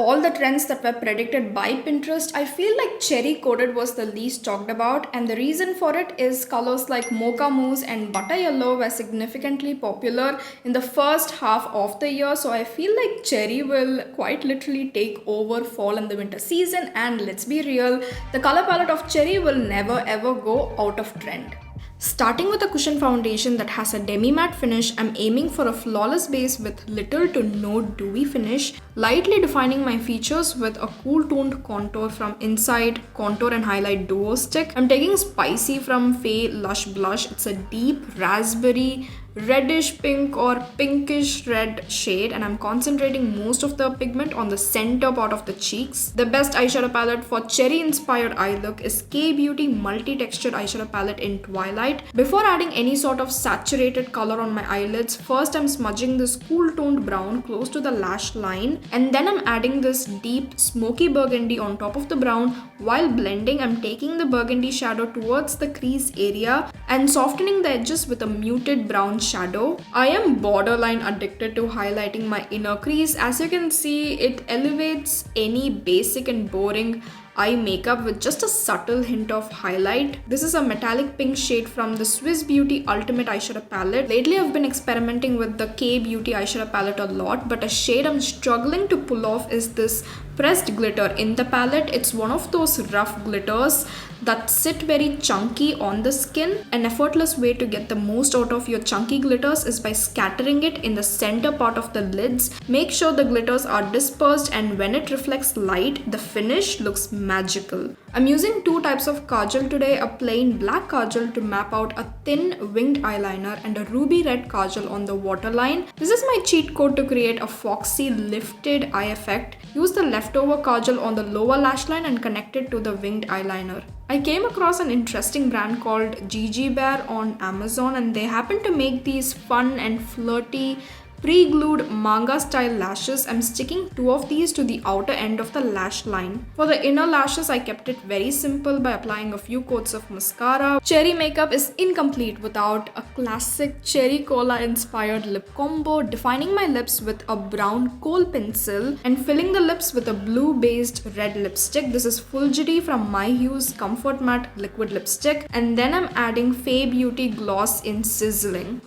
all the trends that were predicted by Pinterest, I feel like cherry coated was the least talked about, and the reason for it is colors like mocha mousse and butter yellow were significantly popular in the first half of the year. So I feel like cherry will quite literally take over fall and the winter season, and let's be real, the color palette of cherry will never ever go out of trend. Starting with a cushion foundation that has a demi-matte finish, I'm aiming for a flawless base with little to no dewy finish, lightly defining my features with a cool toned contour from Inside Contour and Highlight Duo Stick. I'm taking Spicy from Faye Lush Blush. It's a deep raspberry reddish pink or pinkish red shade, and I'm concentrating most of the pigment on the center part of the cheeks. The best eyeshadow palette for cherry inspired eye look is K-Beauty multi-textured eyeshadow palette in Twilight. Before adding any sort of saturated color on my eyelids, first I'm smudging this cool toned brown close to the lash line, and then I'm adding this deep smoky burgundy on top of the brown. While blending, I'm taking the burgundy shadow towards the crease area and softening the edges with a muted brown shadow. I am borderline addicted to highlighting my inner crease. As you can see, it elevates any basic and boring eye makeup with just a subtle hint of highlight. This is a metallic pink shade from the Swiss Beauty Ultimate Eyeshadow Palette. Lately I've been experimenting with the K-Beauty eyeshadow palette a lot, but a shade I'm struggling to pull off is this pressed glitter in the palette. It's one of those rough glitters that sit very chunky on the skin. An effortless way to get the most out of your chunky glitters is by scattering it in the center part of the lids. Make sure the glitters are dispersed, and when it reflects light, the finish looks magical. I'm using two types of kajal today, a plain black kajal to map out a thin winged eyeliner and a ruby red kajal on the waterline. This is my cheat code to create a foxy lifted eye effect. Use the leftover kajal on the lower lash line and connect it to the winged eyeliner. I came across an interesting brand called Gigi Bear on Amazon, and they happen to make these fun and flirty pre-glued manga style lashes. I'm sticking two of these to the outer end of the lash line. For the inner lashes, I kept it very simple by applying a few coats of mascara. Cherry makeup is incomplete without a classic cherry cola inspired lip combo, defining my lips with a brown kohl pencil and filling the lips with a blue based red lipstick. This is Fulgari from My Hue's Comfort Matte liquid lipstick, and then I'm adding Faye Beauty gloss in Sizzling.